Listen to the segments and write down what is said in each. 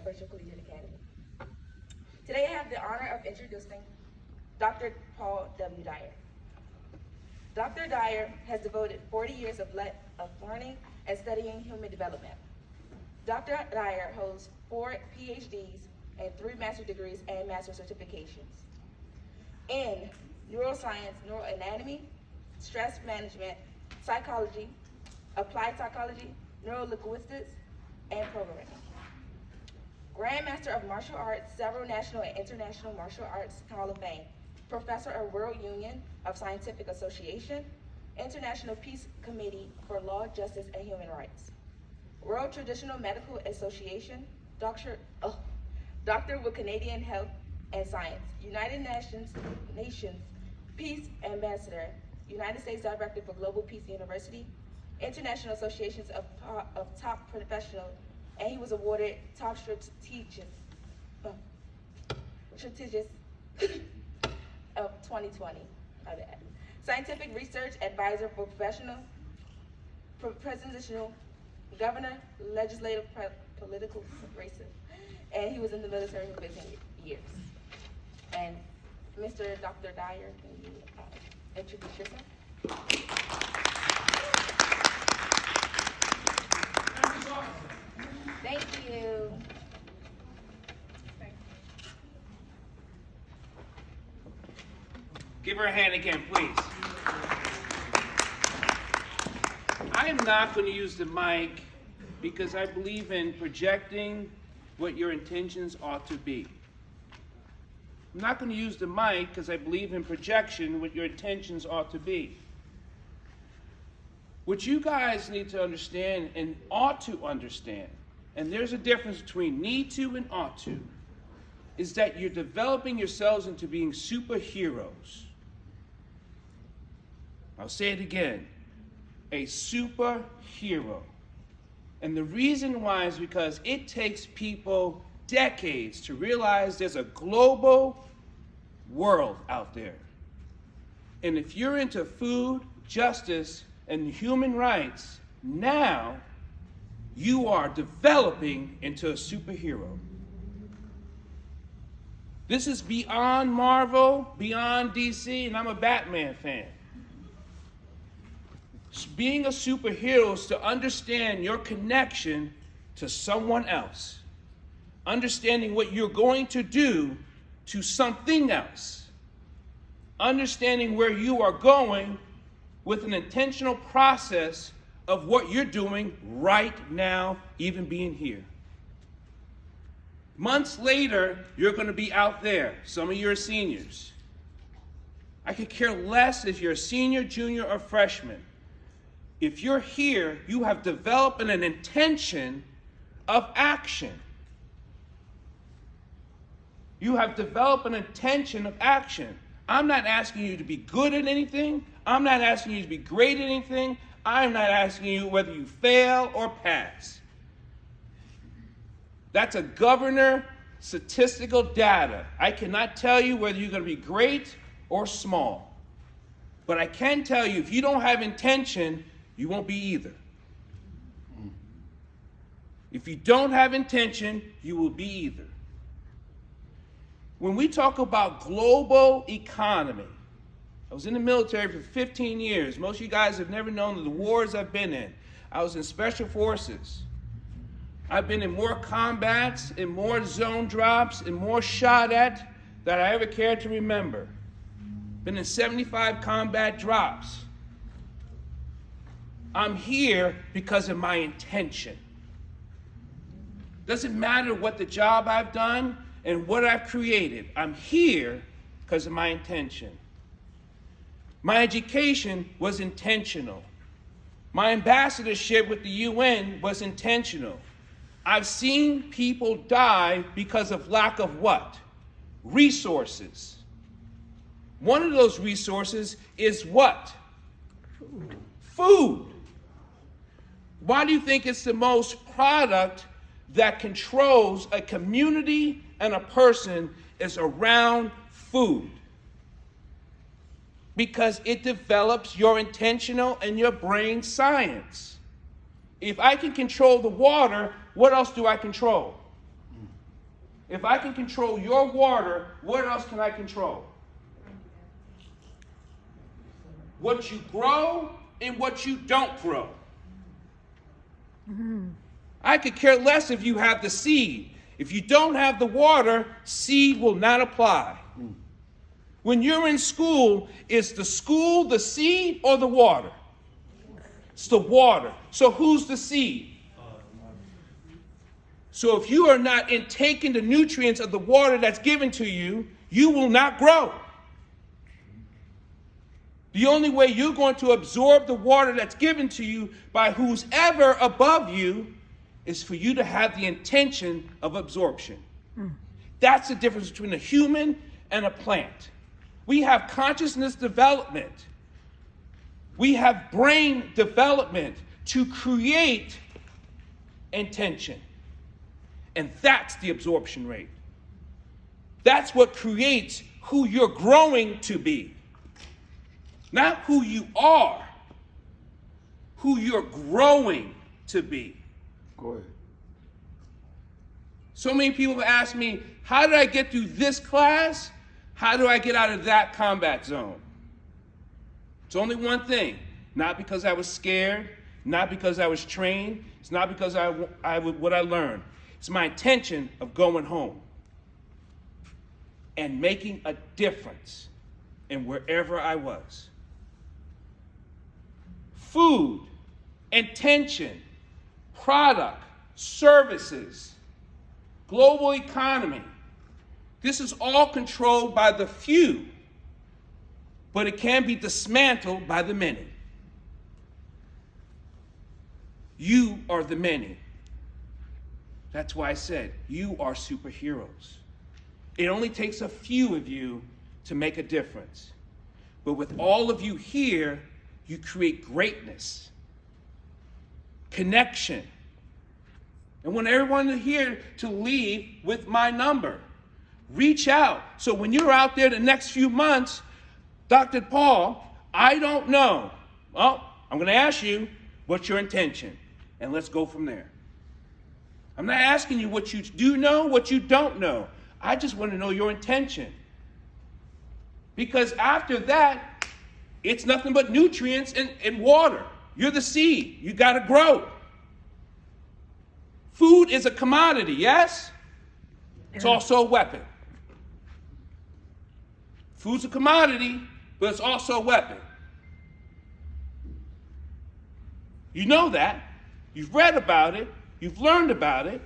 Virtual Collegiate Academy. Today I have the honor of introducing Dr. Paul W Dyer. Dr. Dyer has devoted 40 years of learning and studying human development. Dr. Dyer holds 4 PhDs and 3 master's degrees and master certifications in neuroscience, neuroanatomy, stress management, psychology, applied psychology, neurolinguistics, and programming. Grandmaster of Martial Arts, several national and international martial arts Hall of Fame, professor of World Union of Scientific Association, International Peace Committee for Law, Justice, and Human Rights, World Traditional Medical Association, doctor with Canadian Health and Science, United Nations Peace Ambassador, United States Director for Global Peace University, International Associations of Top Professionals, and he was awarded Top Strategist of 2020. Scientific Research Advisor for Presidential Governor, Legislative Political Races, and he was in the military for 15 years. And Mr. Dr. Dyer, can you introduce yourself? Thank you. Give her a hand again, please. I am not going to use the mic because I believe in projecting what your intentions ought to be. I'm not going to use the mic because I believe in projection, what your intentions ought to be. What you guys need to understand and ought to understand, and there's a difference between need to and ought to, is that you're developing yourselves into being superheroes. I'll say it again, a superhero. And the reason why is because it takes people decades to realize there's a global world out there. And if you're into food, justice, and human rights, now you are developing into a superhero. This is beyond Marvel, beyond DC, and I'm a Batman fan. Being a superhero is to understand your connection to someone else. Understanding what you're going to do to something else. Understanding where you are going with an intentional process of what you're doing right now, even being here. Months later, you're going to be out there. Some of you are seniors. I could care less if you're a senior, junior, or freshman. If you're here, you have developed an intention of action. You have developed an intention of action. I'm not asking you to be good at anything. I'm not asking you to be great at anything. I'm not asking you whether you fail or pass. That's a governor statistical data. I cannot tell you whether you're going to be great or small. But I can tell you if you don't have intention, you won't be either. If you don't have intention, you will be either. When we talk about global economy, I was in the military for 15 years. Most of you guys have never known the wars I've been in. I was in special forces. I've been in more combats, in more zone drops, and more shot at than I ever cared to remember. Been in 75 combat drops. I'm here because of my intention. Doesn't matter what the job I've done and what I've created. I'm here because of my intention. My education was intentional. My ambassadorship with the UN was intentional. I've seen people die because of lack of what? Resources. One of those resources is what? Food. Why do you think it's the most product that controls a community and a person is around food? Because it develops your intentional and your brain science. If I can control the water, what else do I control? If I can control your water, what else can I control? What you grow and what you don't grow. I could care less if you have the seed. If you don't have the water, seed will not apply. When you're in school, is the school the seed or the water? It's the water. So who's the seed? So if you are not intaking the nutrients of the water that's given to you, you will not grow. The only way you're going to absorb the water that's given to you by who's ever above you is for you to have the intention of absorption. That's the difference between a human and a plant. We have consciousness development. We have brain development to create intention. And that's the absorption rate. That's what creates who you're growing to be. Not who you are, who you're growing to be. Go ahead. So many people have asked me, how did I get through this class? How do I get out of that combat zone? It's only one thing. Not because I was scared, not because I was trained, it's not because what I learned. It's my intention of going home and making a difference in wherever I was. Food, intention, product, services, global economy. This is all controlled by the few, but it can be dismantled by the many. You are the many. That's why I said you are superheroes. It only takes a few of you to make a difference. But with all of you here, you create greatness, connection. And I want everyone here to leave with my number. Reach out. So when you're out there the next few months, Dr. Paul, I don't know. Well, I'm going to ask you, what's your intention? And let's go from there. I'm not asking you what you do know, what you don't know. I just want to know your intention. Because after that, it's nothing but nutrients and water. You're the seed. You got to grow. Food is a commodity, yes? It's also a weapon. Food's a commodity, but it's also a weapon. You know that. You've read about it. You've learned about it.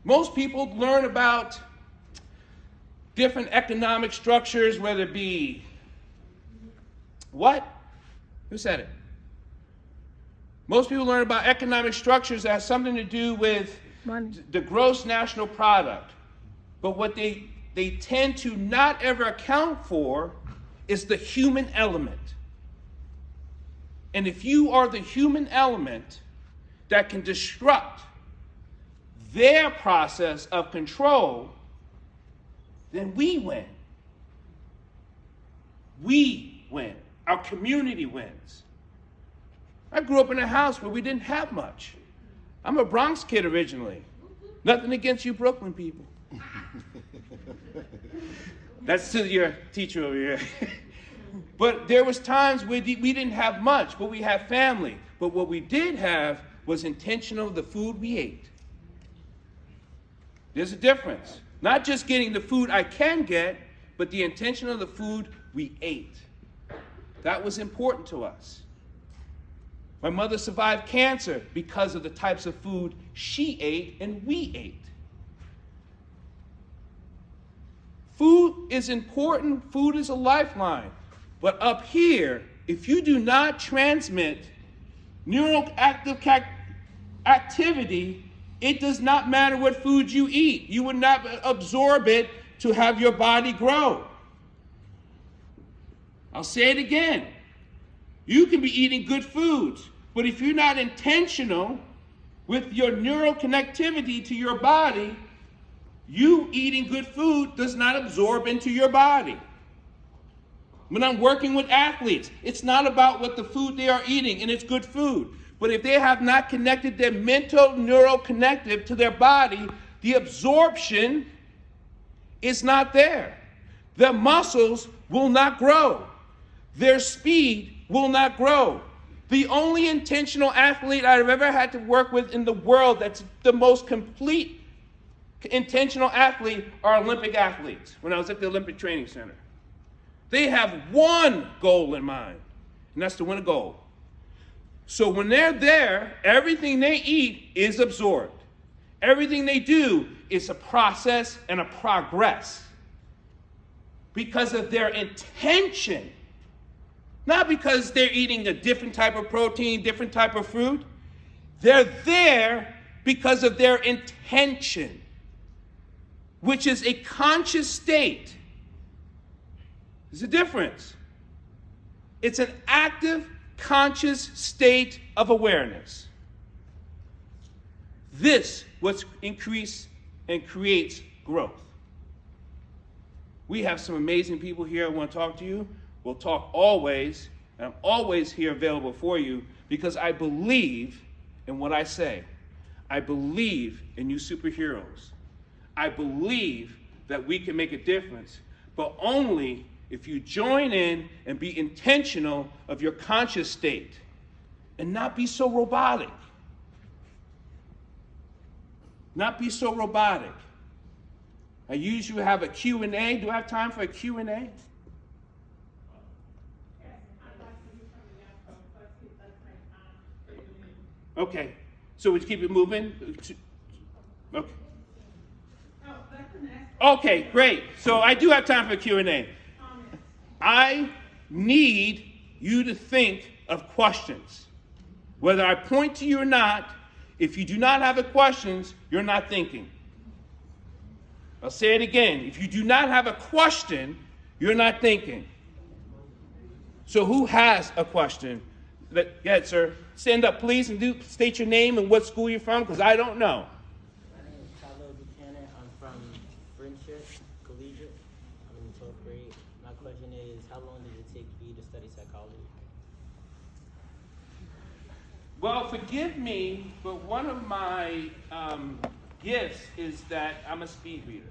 Most people learn about different economic structures, whether it be what? Who said it? Most people learn about economic structures that has something to do with money, the gross national product. But what they tend to not ever account for is the human element. And if you are the human element that can disrupt their process of control, then we win. We win. Our community wins. I grew up in a house where we didn't have much. I'm a Bronx kid originally. Nothing against you Brooklyn people. That's to your teacher over here. But there was times where we didn't have much, but we had family. But what we did have was intentional, the food we ate. There's a difference. Not just getting the food I can get, but the intention of the food we ate. That was important to us. My mother survived cancer because of the types of food she ate and we ate. Food is important. Food is a lifeline. But up here, if you do not transmit neuroactive activity, it does not matter what food you eat. You would not absorb it to have your body grow. I'll say it again. You can be eating good foods, but if you're not intentional with your neural connectivity to your body, you eating good food does not absorb into your body. When I'm working with athletes, it's not about what the food they are eating, and it's good food. But if they have not connected their mental neural connective to their body, the absorption is not there. Their muscles will not grow. Their speed will not grow. The only intentional athlete I've ever had to work with in the world that's the most complete intentional athlete are Olympic athletes when I was at the Olympic Training Center. They have one goal in mind, and that's to win a gold. So when they're there, everything they eat is absorbed. Everything they do is a process and a progress because of their intention. Not because they're eating a different type of protein, different type of fruit. They're there because of their intention, which is a conscious state. There's a difference. It's an active, conscious state of awareness. This what increases and creates growth. We have some amazing people here who want to talk to you. We'll talk always, and I'm always here available for you because I believe in what I say. I believe in you superheroes. I believe that we can make a difference, but only if you join in and be intentional of your conscious state and not be so robotic. Not be so robotic. I usually have a Q&A. Do I have time for a Q&A? Okay, so we keep it moving? Okay. Okay, great. So I do have time for Q&A. I need you to think of questions. Whether I point to you or not, if you do not have the questions, you're not thinking. I'll say it again. If you do not have a question, you're not thinking. So who has a question? Go ahead, sir. Stand up, please, and state your name and what school you're from, because I don't know. My name is Paul W Dyer. I'm from Friendship Collegiate. I'm in 12th grade. My question is, how long did it take for you to study psychology? Well, forgive me, but one of my gifts is that I'm a speed reader.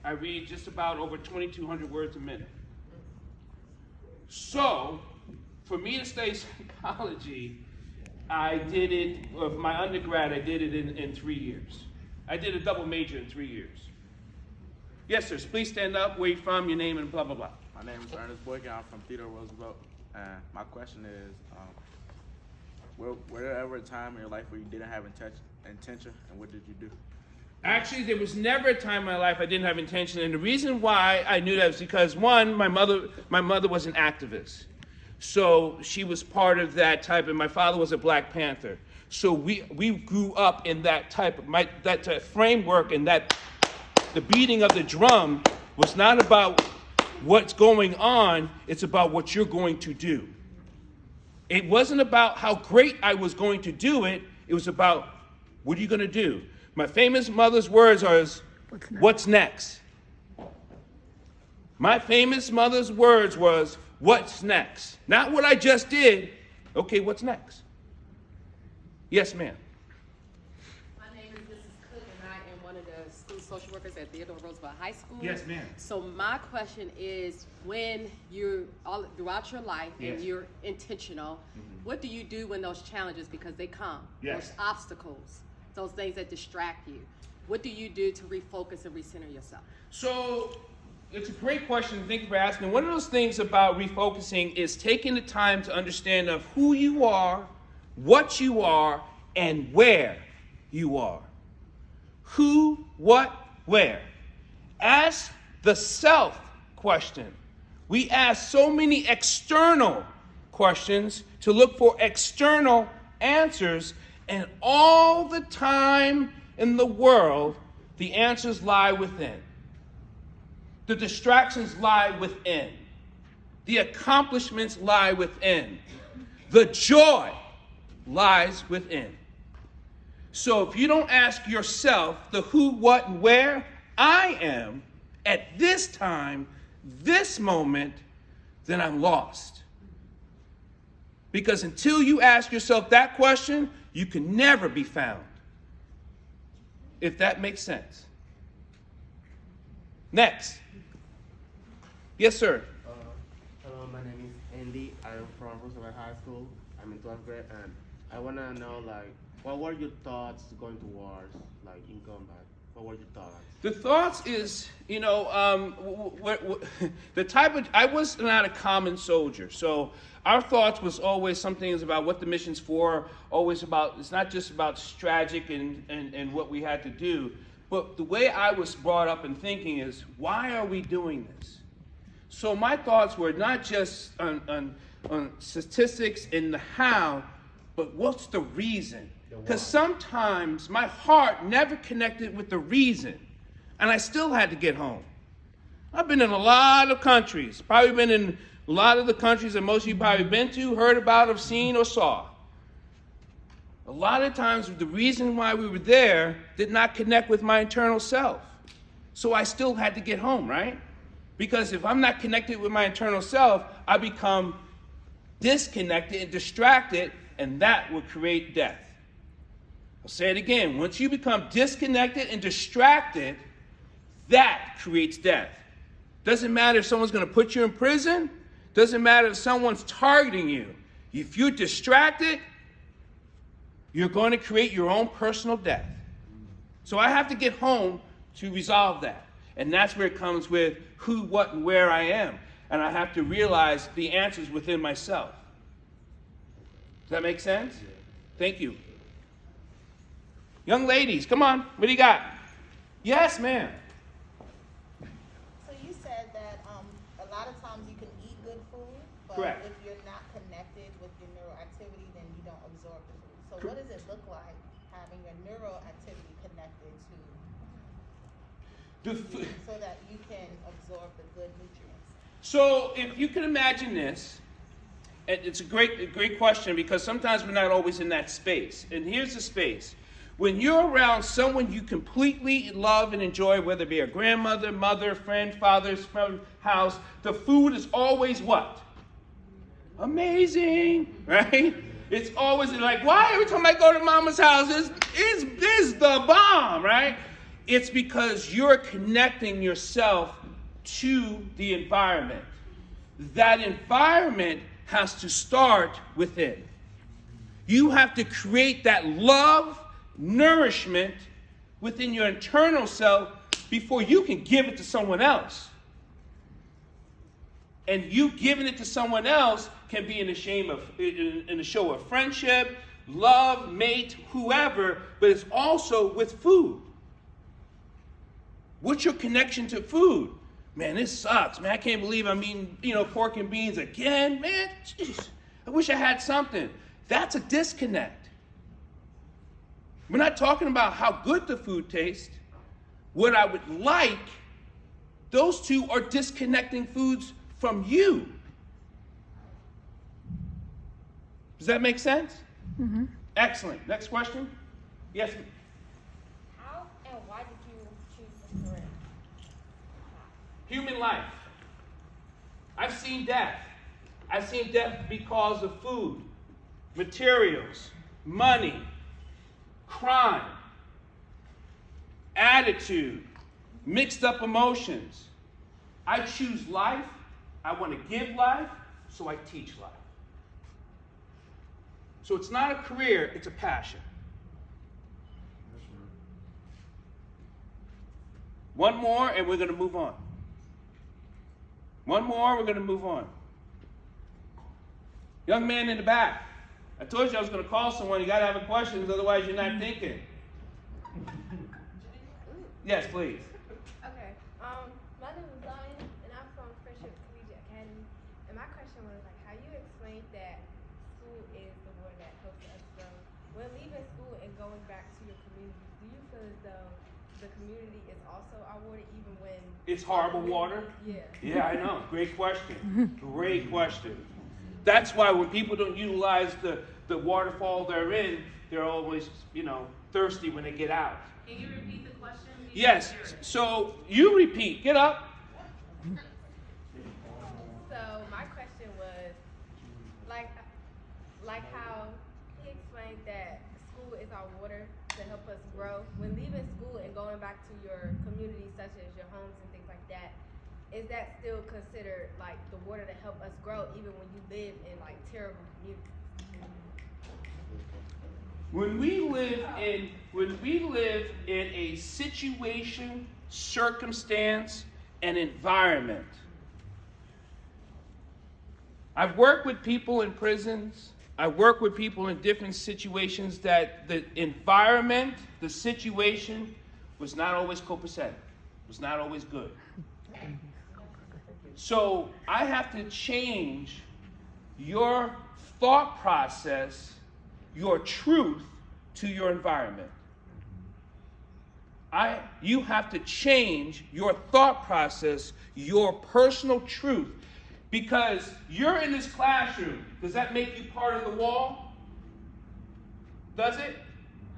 I read just about over 2,200 words a minute. So, for me to study psychology, I did it, of my undergrad, I did it in 3 years. I did a double major in 3 years. Yes, sir. Please stand up, where you're from, your name, and blah, blah, blah. My name is Ernest Boykin. I'm from Theodore Roosevelt. And my question is, were there ever a time in your life where you didn't have intention, and what did you do? Actually, there was never a time in my life I didn't have intention. And the reason why I knew that was because, one, my mother was an activist. So she was part of that type, and my father was a Black Panther. So we grew up in that type of framework, and that the beating of the drum was not about what's going on, it's about what you're going to do. It wasn't about how great I was going to do it, it was about what are you going to do? My famous mother's words are, what's next? My famous mother's words was, what's next? Not what I just did. Okay, what's next? Yes, ma'am. My name is Mrs. Cook, and I am one of the school social workers at Theodore Roosevelt High School. Yes, ma'am. So my question is, when you're all throughout your life and Yes. you're intentional, what do you do when those challenges, because they come, Yes. those obstacles, those things that distract you? What do you do to refocus and recenter yourself? So it's a great question. Thank you for asking. One of those things about refocusing is taking the time to understand of who you are, what you are, and where you are. Who, what, where. Ask the self question. We ask so many external questions to look for external answers, and all the time in the world, the answers lie within. The distractions lie within. The accomplishments lie within. The joy lies within. So if you don't ask yourself the who, what, and where I am at this time, this moment, then I'm lost. Because until you ask yourself that question, you can never be found. if that makes sense. Next. Yes, sir. Hello, my name is Andy. I'm from Roosevelt High School. I'm in 12th grade, and I want to know, like, what were your thoughts going to wars, like, in combat? What were your thoughts? The thoughts is, you know, the type of, I was not a common soldier, so our thoughts was always something is about what the mission's for, always about, it's not just about strategic and what we had to do, but the way I was brought up in thinking is, why are we doing this? So my thoughts were not just on statistics and the how, but what's the reason? Because sometimes my heart never connected with the reason, and I still had to get home. I've been in a lot of countries, probably been in a lot of the countries that most of you probably been to, heard about, have seen, or saw. A lot of times the reason why we were there did not connect with my internal self. So I still had to get home, right? Because if I'm not connected with my internal self, I become disconnected and distracted, and that will create death. I'll say it again. Once you become disconnected and distracted, that creates death. Doesn't matter if someone's going to put you in prison. Doesn't matter if someone's targeting you. If you're distracted, you're going to create your own personal death. So I have to get home to resolve that. And that's where it comes with who, what, and where I am. And I have to realize the answers within myself. Does that make sense? Thank you. Young ladies, come on. What do you got? Yes, ma'am. So you said that a lot of times you can eat good food, but Correct. if you're not connected with your neural activity, then you don't absorb the food. So what does it look like having your neural activity connected to so that you can absorb the good nutrients? So if you can imagine this, and it's a great question, because sometimes we're not always in that space. And here's the space. When you're around someone you completely love and enjoy, whether it be a grandmother, mother, friend, father's friend, house, the food is always what? Amazing, right? It's always like, why every time I go to mama's house, is the bomb, right? It's because you're connecting yourself to the environment. That environment has to start within. You have to create that love, nourishment within your internal self before you can give it to someone else. And you giving it to someone else can be in a show of friendship, love, mate, whoever, but it's also with food. What's your connection to food? Man, this sucks. Man, I can't believe I'm eating, pork and beans again. Man, geez, I wish I had something. That's a disconnect. We're not talking about how good the food tastes. What I would like, those two are disconnecting foods from you. Does that make sense? Mm-hmm. Excellent. Next question. Yes. How and why did you choose this career? Human life. I've seen death. I've seen death because of food, materials, money, crime, attitude, mixed up emotions. I choose life. I want to give life, so I teach life. So it's not a career, it's a passion. One more, and we're going to move on. One more, we're going to move on. Young man in the back. I told you I was going to call someone. You got to have a question, otherwise you're not thinking. Yes, please. Okay. My name is Zion, and I'm from Friendship Collegiate Academy. And my question was how you explained that school is the water that helps us grow. When leaving school and going back to your community, do you feel as though the community is also our water, even when it's horrible water? Yeah. Yeah, I know. Great question. Great question. That's why when people don't utilize the waterfall they're in, they're always, thirsty when they get out. Can you repeat the question? Yes. So you repeat. Get up. So my question was, like how he explained that school is our water to help us grow. When leaving school to your community, such as your homes and things like that, is that still considered like the water to help us grow even when you live in like terrible communities? When we live in a situation, circumstance, and environment. I've worked with people in prisons. I work with people in different situations that the environment, the situation was not always copacetic, was not always good. So I have to change your thought process, your truth to your environment. You have to change your thought process, your personal truth. Because you're in this classroom, does that make you part of the wall? Does it?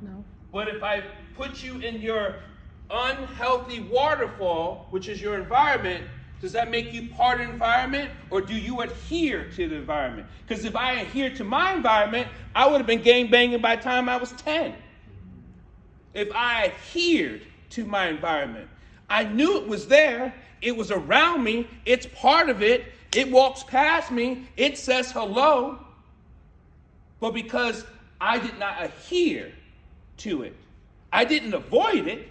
No. But if I put you in your unhealthy waterfall, which is your environment, does that make you part of the environment, or do you adhere to the environment? Because if I adhere to my environment, I would have been gangbanging by the time I was 10. If I adhered to my environment, I knew it was there, it was around me, it's part of it, it walks past me, it says hello, but because I did not adhere to it, I didn't avoid it,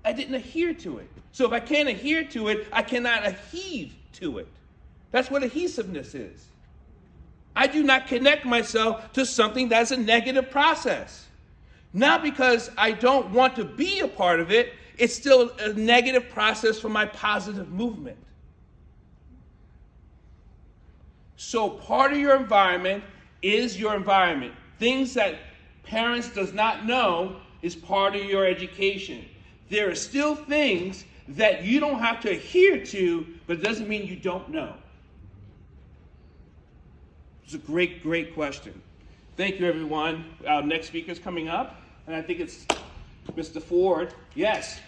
I didn't adhere to it. So if I can't adhere to it, I cannot adhere to it. That's what adhesiveness is. I do not connect myself to something that's a negative process. Not because I don't want to be a part of it, it's still a negative process for my positive movement. So part of your environment is your environment. Things that parents does not know is part of your education. There are still things that you don't have to adhere to, but it doesn't mean you don't know. It's a great, great question. Thank you, everyone. Our next speaker is coming up, and I think it's Mr. Ford. Yes.